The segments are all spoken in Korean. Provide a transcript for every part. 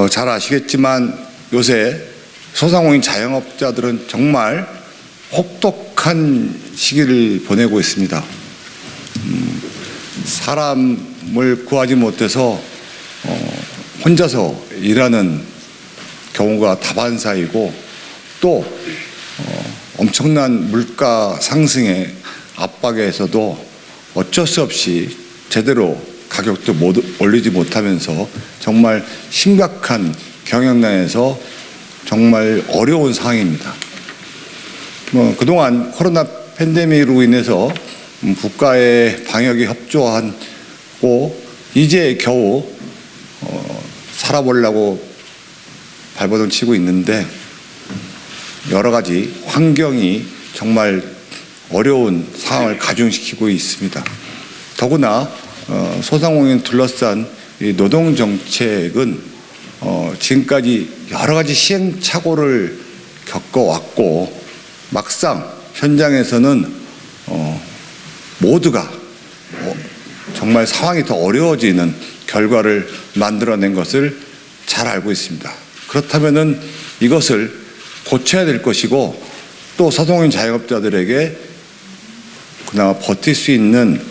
잘 아시겠지만 요새 소상공인 자영업자들은 정말 혹독한 시기를 보내고 있습니다. 사람을 구하지 못해서 혼자서 일하는 경우가 다반사이고, 또 엄청난 물가 상승의 압박에서도 어쩔 수 없이 제대로 가격도 올리지 못하면서 정말 심각한 경영난에서 정말 어려운 상황입니다. 그동안 코로나 팬데믹으로 인해서 국가의 방역에 협조하고 이제 겨우 살아보려고 발버둥 치고 있는데, 여러 가지 환경이 정말 어려운 상황을 가중시키고 있습니다. 더구나 소상공인 둘러싼 이 노동정책은 지금까지 여러 가지 시행착오를 겪어왔고, 막상 현장에서는 모두가 정말 상황이 더 어려워지는 결과를 만들어낸 것을 잘 알고 있습니다. 그렇다면은 이것을 고쳐야 될 것이고, 또 소상공인 자영업자들에게 그나마 버틸 수 있는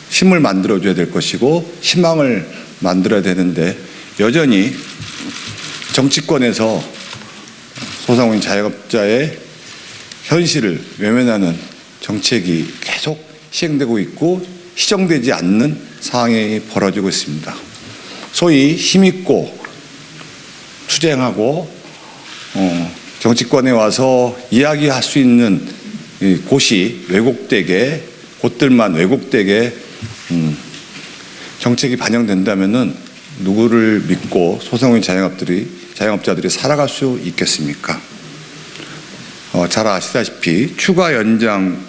힘을 만들어줘야 될 것이고, 희망을 만들어야 되는데, 여전히 정치권에서 소상공인 자영업자의 현실을 외면하는 정책이 계속 시행되고 있고 시정되지 않는 상황이 벌어지고 있습니다. 소위 힘있고 투쟁하고 정치권에 와서 이야기할 수 있는 곳이 왜곡되게, 곳들만 왜곡되게 정책이 반영된다면은 누구를 믿고 소상공인 자영업자들이 살아갈 수 있겠습니까? 잘 아시다시피 추가 연장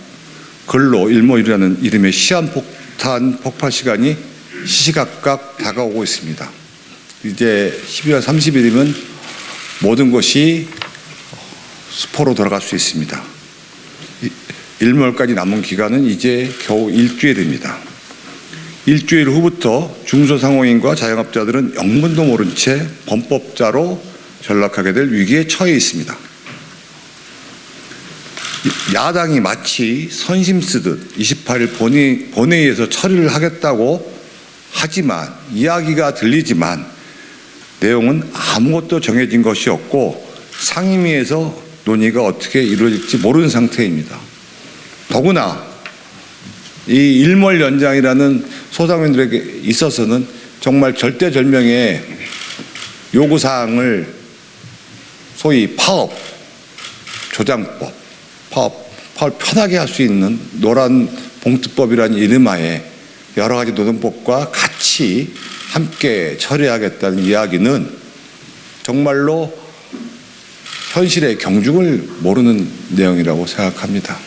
근로 일모일이라는 이름의 시한폭탄 폭발 시간이 시시각각 다가오고 있습니다. 이제 12월 30일이면 모든 것이 수포로 돌아갈 수 있습니다. 일몰까지 남은 기간은 이제 겨우 일주일입니다. 일주일 후부터 중소상공인과 자영업자들은 영문도 모른 채 범법자로 전락하게 될 위기에 처해 있습니다. 야당이 마치 선심 쓰듯 28일 본회의에서 처리를 하겠다고 하지만, 이야기가 들리지만 내용은 아무것도 정해진 것이 없고 상임위에서 논의가 어떻게 이루어질지 모르는 상태입니다. 더구나 이 일몰 연장이라는 소상공인들에게 있어서는 정말 절대절명의 요구사항을 소위 파업, 조장법, 파업을 편하게 할 수 있는 노란 봉투법이라는 이름하에 여러 가지 노동법과 같이 함께 처리하겠다는 이야기는 정말로 현실의 경중을 모르는 내용이라고 생각합니다.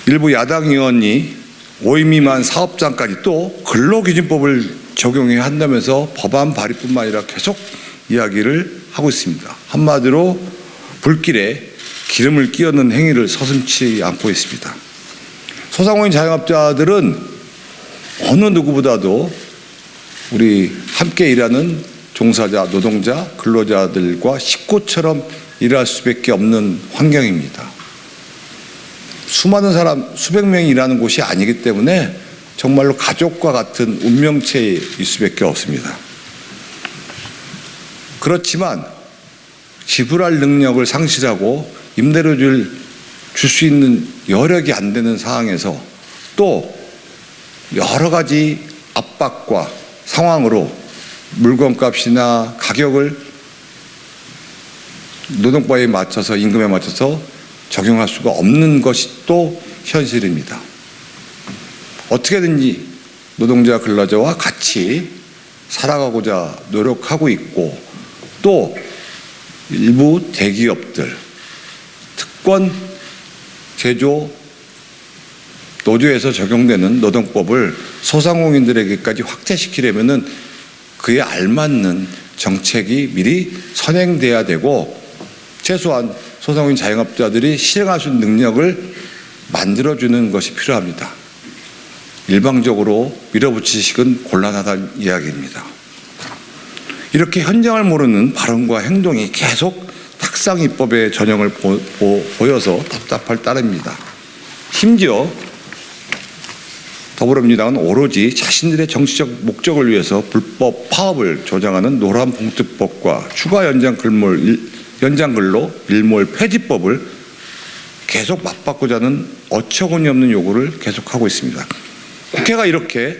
일부 야당 의원이 5인 미만 사업장까지 또 근로기준법을 적용해야 한다면서 법안 발의뿐만 아니라 계속 이야기를 하고 있습니다. 한마디로 불길에 기름을 끼얹는 행위를 서슴지 않고 있습니다. 소상공인 자영업자들은 어느 누구보다도 우리 함께 일하는 종사자, 노동자, 근로자들과 식구처럼 일할 수밖에 없는 환경입니다. 수많은 사람, 수백 명이 일하는 곳이 아니기 때문에 정말로 가족과 같은 운명체일 수밖에 없습니다. 그렇지만 지불할 능력을 상실하고 임대료를 줄 수 있는 여력이 안 되는 상황에서 또 여러 가지 압박과 상황으로 물건값이나 가격을 노동법에 맞춰서, 임금에 맞춰서 적용할 수가 없는 것이 또 현실입니다. 어떻게든지 노동자, 근로자와 같이 살아가고자 노력하고 있고, 또 일부 대기업들, 특권 제조 노조에서 적용되는 노동법을 소상공인들에게까지 확대시키려면은 그에 알맞는 정책이 미리 선행돼야 되고, 최소한 소상공인 자영업자들이 실행할 수 있는 능력을 만들어주는 것이 필요합니다. 일방적으로 밀어붙이식은 곤란하다는 이야기입니다. 이렇게 현장을 모르는 발언과 행동이 계속 탁상 입법의 전형을 보여서 답답할 따름입니다. 심지어 더불어민주당은 오로지 자신들의 정치적 목적을 위해서 불법 파업을 조장하는 노란봉투법과 추가 연장근로 일몰 폐지법을 계속 맞바꾸자 하는 어처구니 없는 요구를 계속하고 있습니다. 국회가 이렇게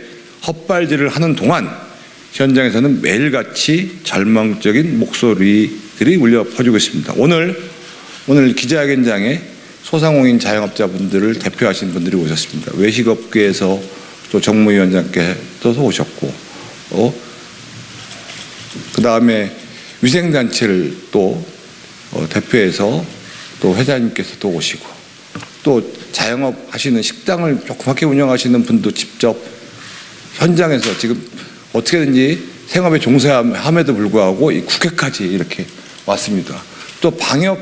헛발질을 하는 동안 현장에서는 매일같이 절망적인 목소리들이 울려 퍼지고 있습니다. 오늘 기자회견장에 소상공인 자영업자분들을 대표하신 분들이 오셨습니다. 외식업계에서 또 정무위원장께서 오셨고, 그 다음에 위생단체를 또 대표해서 또 회장님께서도 오시고, 또 자영업 하시는 식당을 조그맣게 운영하시는 분도 직접 현장에서 지금 어떻게든지 생업에 종사함에도 불구하고 이 국회까지 이렇게 왔습니다. 또 방역협회,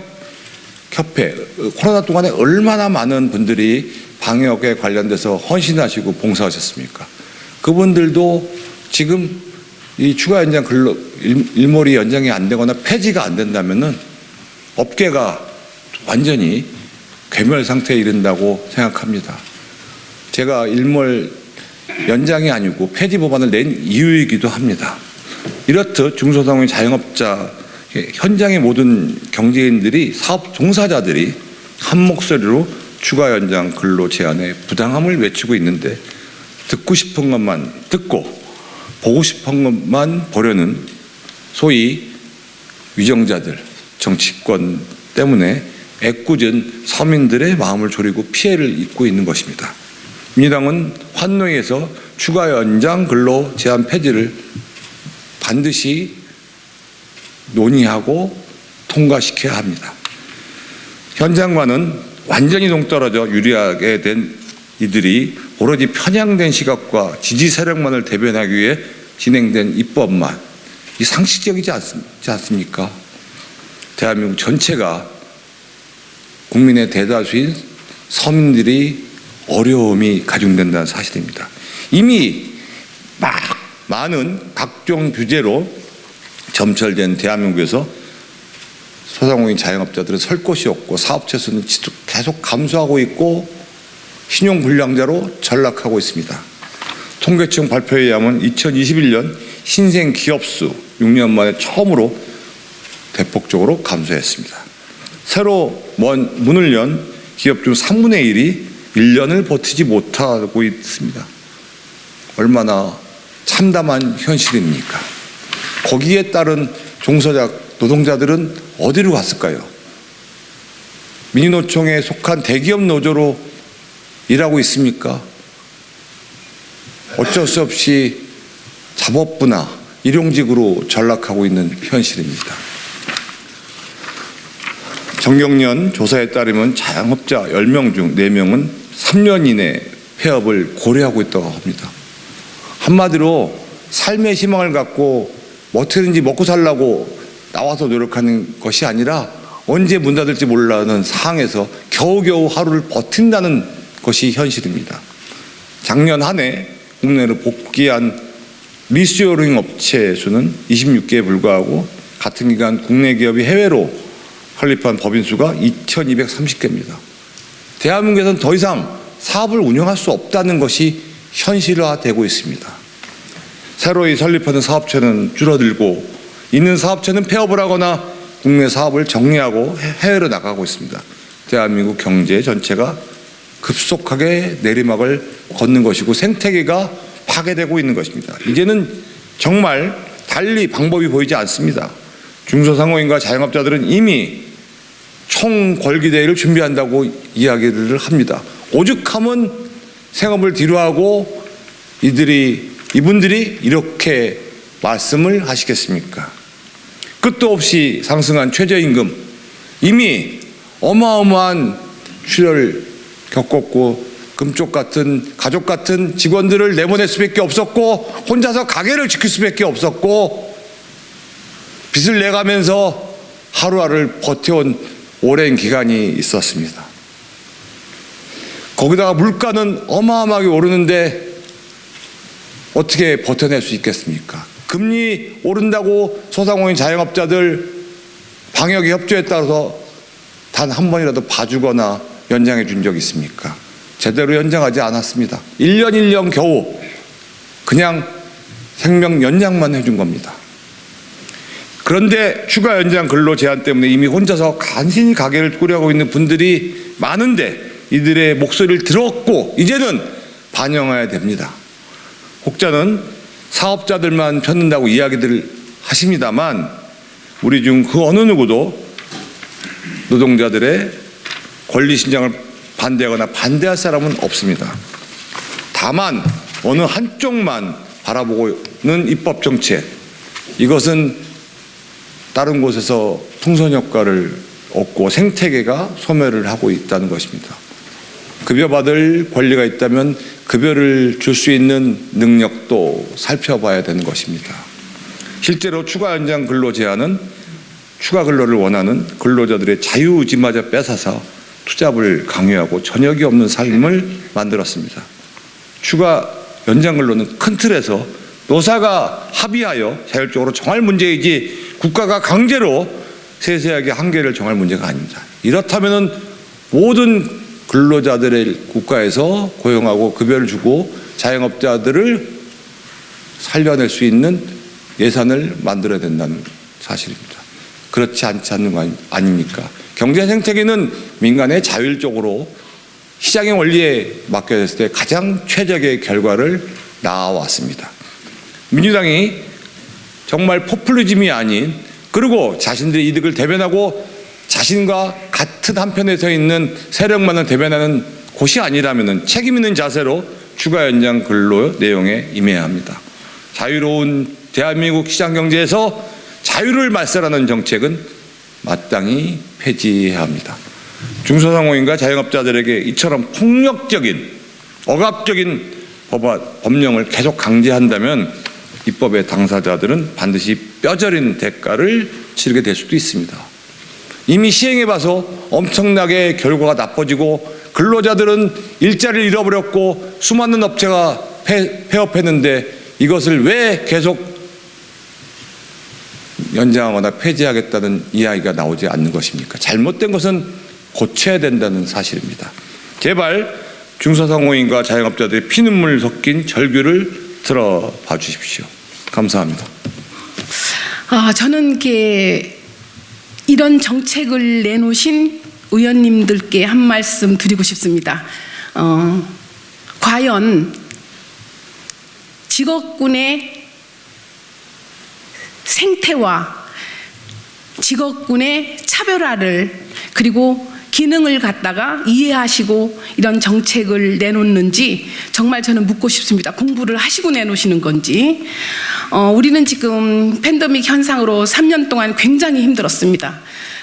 코로나 동안에 얼마나 많은 분들이 방역에 관련돼서 헌신하시고 봉사하셨습니까? 그분들도 지금 이 추가 연장 근로 일몰이 연장이 안 되거나 폐지가 안 된다면은 업계가 완전히 괴멸 상태에 이른다고 생각합니다. 제가 일몰 연장이 아니고 폐지 법안을 낸 이유이기도 합니다. 이렇듯 중소상공인 자영업자 현장의 모든 경제인들이 사업 종사자들이 한 목소리로 추가 연장 근로 제한에 부당함을 외치고 있는데 듣고 싶은 것만 듣고 보고 싶은 것만 보려는 소위 위정자들, 정치권 때문에 애꿎은 서민들의 마음을 졸이고 피해를 입고 있는 것입니다. 민주당은 환노위에서 추가 연장 근로 제한 폐지를 반드시 논의하고 통과시켜야 합니다. 현장과는 완전히 동떨어져 유리하게 된 이들이 오로지 편향된 시각과 지지 세력만을 대변하기 위해 진행된 입법만, 이 상식적이지 않습니까? 대한민국 전체가 국민의 대다수인 서민들이 어려움이 가중된다는 사실입니다. 이미 많은 각종 규제로 점철된 대한민국에서 소상공인 자영업자들은 설 곳이 없고 사업체 수는 계속 감소하고 있고 신용불량자로 전락하고 있습니다. 통계청 발표에 의하면 2021년 신생 기업수 6년 만에 처음으로 대폭적으로 감소했습니다. 새로 문을 연 기업 중 3분의 1이 1년을 버티지 못하고 있습니다. 얼마나 참담한 현실입니까? 거기에 따른 노동자들은 어디로 갔을까요? 민주노총에 속한 대기업 노조로 일하고 있습니까? 어쩔 수 없이 자법부나 일용직으로 전락하고 있는 현실입니다. 정경련 조사에 따르면 자영업자 10명 중 4명은 3년 이내 폐업을 고려하고 있다고 합니다. 한마디로 삶의 희망을 갖고 어떻게든지 먹고 살려고 나와서 노력하는 것이 아니라 언제 문 닫을지 몰라는 상황에서 겨우겨우 하루를 버틴다는 것이 현실입니다. 작년 한 해 국내로 복귀한 리스토어링 업체 수는 26개에 불과하고 같은 기간 국내 기업이 해외로 설립한 법인 수가 2,230개입니다. 대한민국에서는 더 이상 사업을 운영할 수 없다는 것이 현실화되고 있습니다. 새로이 설립하는 사업체는 줄어들고 있는 사업체는 폐업을 하거나 국내 사업을 정리하고 해외로 나가고 있습니다. 대한민국 경제 전체가 급속하게 내리막을 걷는 것이고 생태계가 파괴되고 있는 것입니다. 이제는 정말 달리 방법이 보이지 않습니다. 중소상공인과 자영업자들은 이미 총궐기대회를 준비한다고 이야기를 합니다. 오죽하면 생업을 뒤로하고 이분들이 이렇게 말씀을 하시겠습니까? 끝도 없이 상승한 최저임금, 이미 어마어마한 출혈을 겪었고 금쪽 같은 가족 같은 직원들을 내보낼 수밖에 없었고 혼자서 가게를 지킬 수밖에 없었고 빚을 내가면서 하루하루를 버텨온 오랜 기간이 있었습니다. 거기다가 물가는 어마어마하게 오르는데 어떻게 버텨낼 수 있겠습니까? 금리 오른다고 소상공인 자영업자들 방역에 협조했다고 단 한 번이라도 봐주거나 연장해 준 적 있습니까? 제대로 연장하지 않았습니다. 1년 겨우 그냥 생명 연장만 해준 겁니다. 그런데 추가 연장 근로 제한 때문에 이미 혼자서 간신히 가게를 꾸려가고 있는 분들이 많은데 이들의 목소리를 들었고 이제는 반영해야 됩니다. 혹자는 사업자들만 편든다고 이야기들을 하십니다만 우리 중 그 어느 누구도 노동자들의 권리 신장을 반대하거나 반대할 사람은 없습니다. 다만 어느 한쪽만 바라보고는 입법 정책, 이것은 다른 곳에서 풍선 효과를 얻고 생태계가 소멸을 하고 있다는 것입니다. 급여받을 권리가 있다면 급여를 줄 수 있는 능력도 살펴봐야 되는 것입니다. 실제로 추가 연장 근로 제한은 추가 근로를 원하는 근로자들의 자유의지마저 뺏어서 투잡을 강요하고 저녁이 없는 삶을 만들었습니다. 추가 연장 근로는 큰 틀에서 노사가 합의하여 자율적으로 정할 문제이지 국가가 강제로 세세하게 한계를 정할 문제가 아닙니다. 이렇다면 모든 근로자들의 국가에서 고용하고 급여를 주고 자영업자들을 살려낼 수 있는 예산을 만들어야 된다는 사실입니다. 그렇지 않는 거 아닙니까? 경제 생태계는 민간에 자율적으로 시장의 원리에 맡겨졌을 때 가장 최적의 결과를 낳아왔습니다. 민주당이 정말 포퓰리즘이 아닌, 그리고 자신들의 이득을 대변하고 자신과 같은 한편에 서 있는 세력만을 대변하는 곳이 아니라면 책임 있는 자세로 추가 연장 근로 내용에 임해야 합니다. 자유로운 대한민국 시장 경제에서 자유를 말살하는 정책은 마땅히 폐지해야 합니다. 중소상공인과 자영업자들에게 이처럼 폭력적인 억압적인 법령을 계속 강제한다면 입법의 당사자들은 반드시 뼈저린 대가를 치르게 될 수도 있습니다. 이미 시행해봐서 엄청나게 결과가 나빠지고 근로자들은 일자리를 잃어버렸고 수많은 업체가 폐업했는데 이것을 왜 계속 연장하거나 폐지하겠다는 이야기가 나오지 않는 것입니까? 잘못된 것은 고쳐야 된다는 사실입니다. 제발 중소상공인과 자영업자들의 피눈물 섞인 절규를 들어봐 주십시오. 감사합니다. 저는 이런 정책을 내놓으신 의원님들께 한 말씀 드리고 싶습니다. 과연 직업군의 생태와 직업군의 차별화를 그리고 기능을 갖다가 이해하시고 이런 정책을 내놓는지 정말 저는 묻고 싶습니다. 공부를 하시고 내놓으시는 건지. 우리는 지금 팬데믹 현상으로 3년 동안 굉장히 힘들었습니다.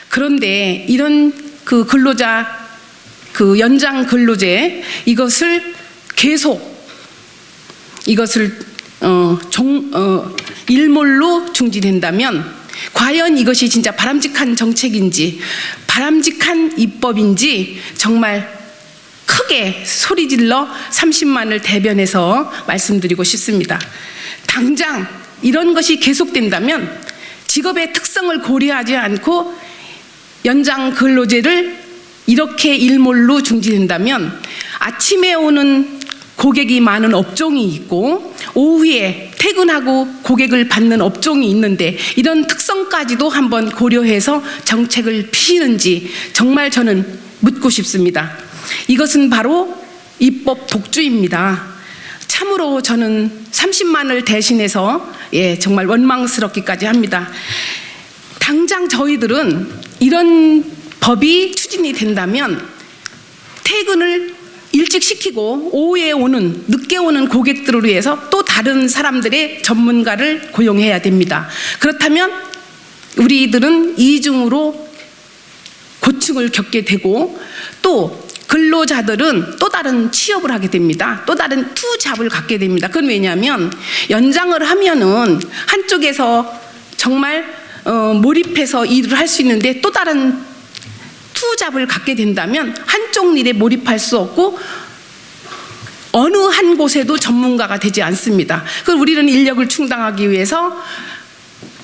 그런데 이런 근로자 연장 근로제 이것을 계속 일몰로 중지된다면 과연 이것이 진짜 바람직한 정책인지 바람직한 입법인지 정말 크게 소리질러 30만을 대변해서 말씀드리고 싶습니다. 당장 이런 것이 계속된다면 직업의 특성을 고려하지 않고 연장 근로제를 이렇게 일몰로 중지된다면 아침에 오는 고객이 많은 업종이 있고 오후에 퇴근하고 고객을 받는 업종이 있는데 이런 특성까지도 한번 고려해서 정책을 피시는지 정말 저는 묻고 싶습니다. 이것은 바로 입법 독주입니다. 참으로 저는 30만을 대신해서 정말 원망스럽기까지 합니다. 당장 저희들은 이런 법이 추진이 된다면 퇴근을 일찍 시키고 오후에 늦게 오는 고객들을 위해서 또 다른 사람들의 전문가를 고용해야 됩니다. 그렇다면 우리들은 이중으로 고충을 겪게 되고 또 근로자들은 또 다른 취업을 하게 됩니다. 또 다른 투잡을 갖게 됩니다. 그건 왜냐하면 연장을 하면은 한쪽에서 정말 몰입해서 일을 할 수 있는데 또 다른 투잡을 갖게 된다면 한쪽 일에 몰입할 수 없고 어느 한 곳에도 전문가가 되지 않습니다. 그 우리는 인력을 충당하기 위해서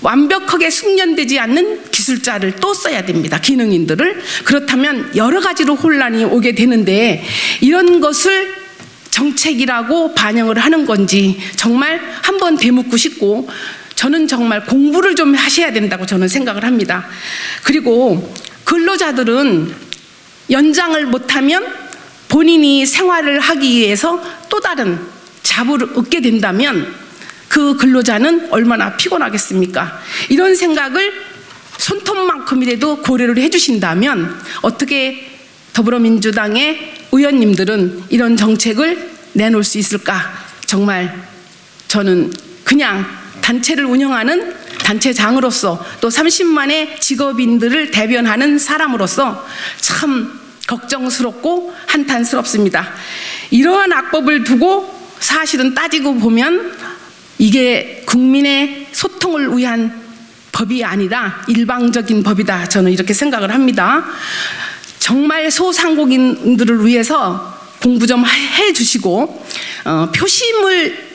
완벽하게 숙련되지 않는 기술자를 또 써야 됩니다. 기능인들을. 그렇다면 여러 가지로 혼란이 오게 되는데 이런 것을 정책이라고 반영을 하는 건지 정말 한번 되묻고 싶고, 저는 정말 공부를 좀 하셔야 된다고 저는 생각을 합니다. 그리고 근로자들은 연장을 못하면 본인이 생활을 하기 위해서 또 다른 잡을 얻게 된다면 그 근로자는 얼마나 피곤하겠습니까? 이런 생각을 손톱만큼이라도 고려를 해주신다면 어떻게 더불어민주당의 의원님들은 이런 정책을 내놓을 수 있을까? 정말 저는 그냥 단체를 운영하는 단체장으로서 또 30만의 직업인들을 대변하는 사람으로서 참 걱정스럽고 한탄스럽습니다. 이러한 악법을 두고 사실은 따지고 보면 이게 국민의 소통을 위한 법이 아니라 일방적인 법이다, 저는 이렇게 생각을 합니다. 정말 소상공인들을 위해서 공부 좀 해주시고 표심을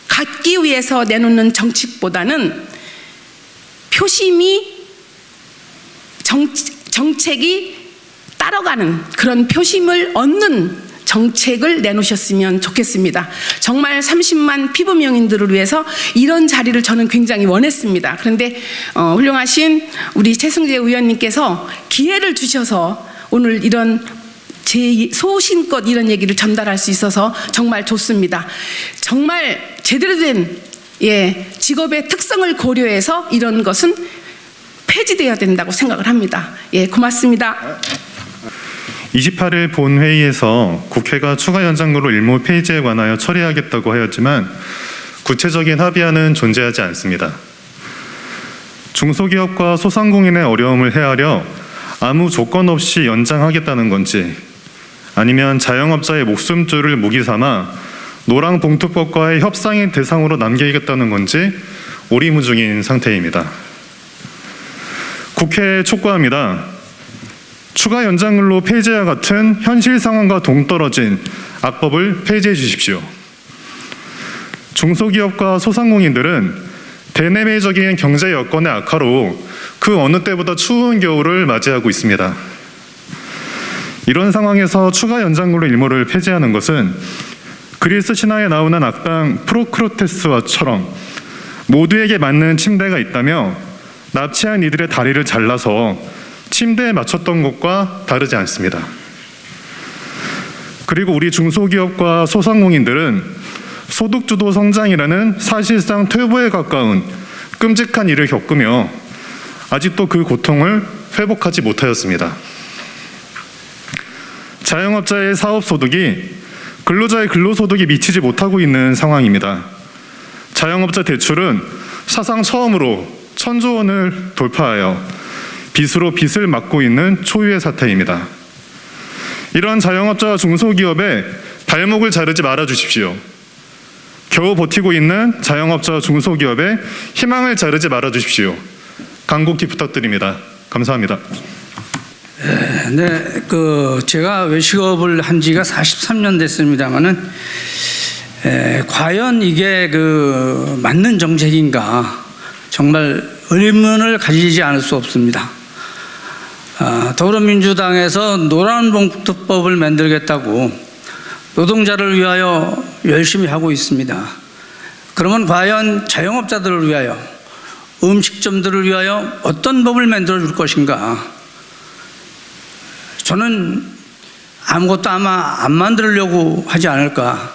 갖기 위해서 내놓는 정책보다는 표심이 정책이 따라가는 그런 표심을 얻는 정책을 내놓으셨으면 좋겠습니다. 정말 30만 피부명인들을 위해서 이런 자리를 저는 굉장히 원했습니다. 그런데 훌륭하신 우리 최승재 의원님께서 기회를 주셔서 오늘 이런 제 소신껏 이런 얘기를 전달할 수 있어서 정말 좋습니다. 정말 제대로 된 직업의 특성을 고려해서 이런 것은 폐지되어야 된다고 생각을 합니다. 고맙습니다. 28일 본회의에서 국회가 추가 연장근로 일모 폐지에 관하여 처리하겠다고 하였지만 구체적인 합의안은 존재하지 않습니다. 중소기업과 소상공인의 어려움을 헤아려 아무 조건 없이 연장하겠다는 건지, 아니면 자영업자의 목숨줄을 무기 삼아 노랑봉투법과의 협상의 대상으로 남기겠다는 건지 오리무중인 상태입니다. 국회에 촉구합니다. 추가 연장근로 폐지와 같은 현실 상황과 동떨어진 악법을 폐지해 주십시오. 중소기업과 소상공인들은 대내외적인 경제 여건의 악화로 그 어느 때보다 추운 겨울을 맞이하고 있습니다. 이런 상황에서 추가 연장근로 일모를 폐지하는 것은 그리스 신화에 나오는 악당 프로크로테스와처럼 모두에게 맞는 침대가 있다며 납치한 이들의 다리를 잘라서 침대에 맞췄던 것과 다르지 않습니다. 그리고 우리 중소기업과 소상공인들은 소득주도 성장이라는 사실상 퇴보에 가까운 끔찍한 일을 겪으며 아직도 그 고통을 회복하지 못하였습니다. 자영업자의 사업소득이 근로자의 근로소득이 미치지 못하고 있는 상황입니다. 자영업자 대출은 사상 처음으로 1,000조 원을 돌파하여 빚으로 빚을 막고 있는 초유의 사태입니다. 이런 자영업자와 중소기업에 발목을 자르지 말아 주십시오. 겨우 버티고 있는 자영업자와 중소기업에 희망을 자르지 말아 주십시오. 간곡히 부탁드립니다. 감사합니다. 네, 제가 외식업을 한 지가 43년 됐습니다만은 과연 이게 맞는 정책인가 정말 의문을 가지지 않을 수 없습니다. 더불어민주당에서 노란봉투법을 만들겠다고 노동자를 위하여 열심히 하고 있습니다. 그러면 과연 자영업자들을 위하여, 음식점들을 위하여 어떤 법을 만들어 줄 것인가? 저는 아무것도 아마 안 만들려고 하지 않을까.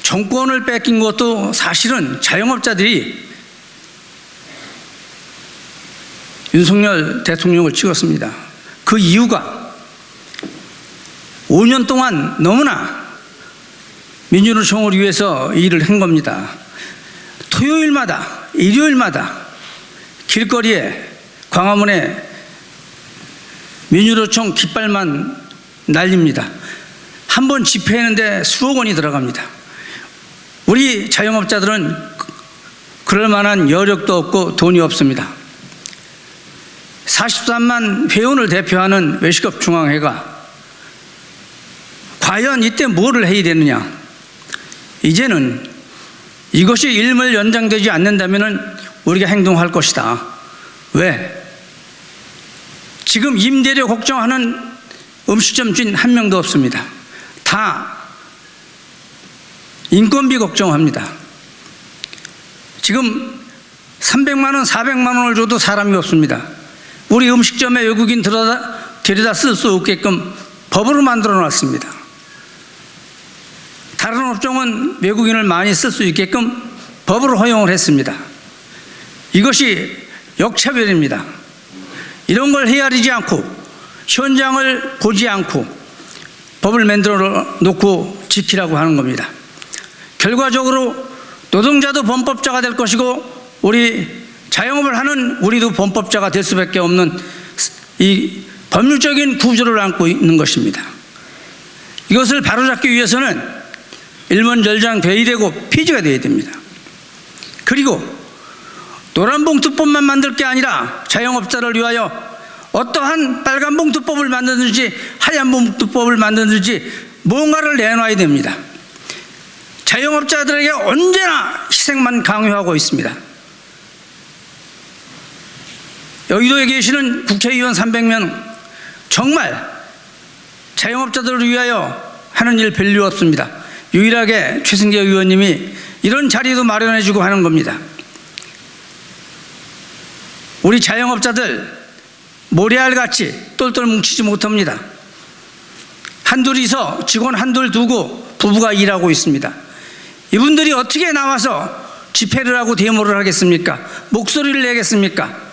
정권을 뺏긴 것도 사실은 자영업자들이 윤석열 대통령을 찍었습니다. 그 이유가 5년 동안 너무나 민주노총을 위해서 일을 한 겁니다. 토요일마다, 일요일마다 길거리에, 광화문에 민주노총 깃발만 날립니다. 한 번 집회했는데 수억 원이 들어갑니다. 우리 자영업자들은 그럴 만한 여력도 없고 돈이 없습니다. 43만 회원을 대표하는 외식업 중앙회가 과연 이때 뭐를 해야 되느냐? 이제는 이것이 일몰 연장되지 않는다면 우리가 행동할 것이다. 왜? 지금 임대료 걱정하는 음식점 주인 한 명도 없습니다. 다 인건비 걱정합니다. 지금 300만 원, 400만 원을 줘도 사람이 없습니다. 우리 음식점에 외국인 데려다 쓸 수 없게끔 법으로 만들어 놨습니다. 다른 업종은 외국인을 많이 쓸 수 있게끔 법으로 허용을 했습니다. 이것이 역차별입니다. 이런 걸 헤아리지 않고 현장을 보지 않고 법을 만들어 놓고 지키라고 하는 겁니다. 결과적으로 노동자도 범법자가 될 것이고 우리 자영업을 하는 우리도 범법자가 될 수밖에 없는 이 법률적인 구조를 안고 있는 것입니다. 이것을 바로잡기 위해서는 일본 절장 대의되고 폐지가 되어야 됩니다. 그리고 노란봉투법만 만들 게 아니라 자영업자를 위하여 어떠한 빨간봉투법을 만드는지 하얀봉투법을 만드는지 뭔가를 내놔야 됩니다. 자영업자들에게 언제나 희생만 강요하고 있습니다. 여의도에 계시는 국회의원 300명 정말 자영업자들을 위하여 하는 일 별로 없습니다. 유일하게 최승재 의원님이 이런 자리도 마련해주고 하는 겁니다. 우리 자영업자들 모래알같이 똘똘 뭉치지 못합니다. 한둘이서 직원 한둘 두고 부부가 일하고 있습니다. 이분들이 어떻게 나와서 집회를 하고 데모를 하겠습니까? 목소리를 내겠습니까?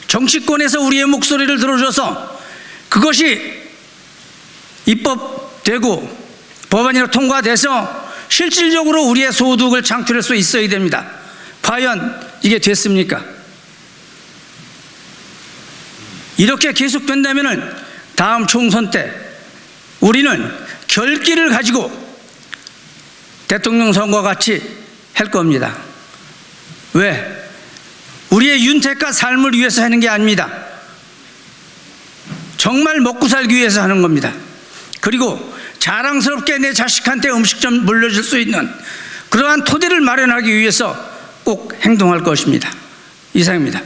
정치권에서 우리의 목소리를 들어줘서 그것이 입법되고 법안으로 통과돼서 실질적으로 우리의 소득을 창출할 수 있어야 됩니다. 과연 이게 됐습니까? 이렇게 계속된다면 다음 총선 때 우리는 결기를 가지고 대통령 선거와 같이 할 겁니다. 왜? 우리의 윤택과 삶을 위해서 하는 게 아닙니다. 정말 먹고 살기 위해서 하는 겁니다. 그리고 자랑스럽게 내 자식한테 음식점 물려줄 수 있는 그러한 토대를 마련하기 위해서 꼭 행동할 것입니다. 이상입니다.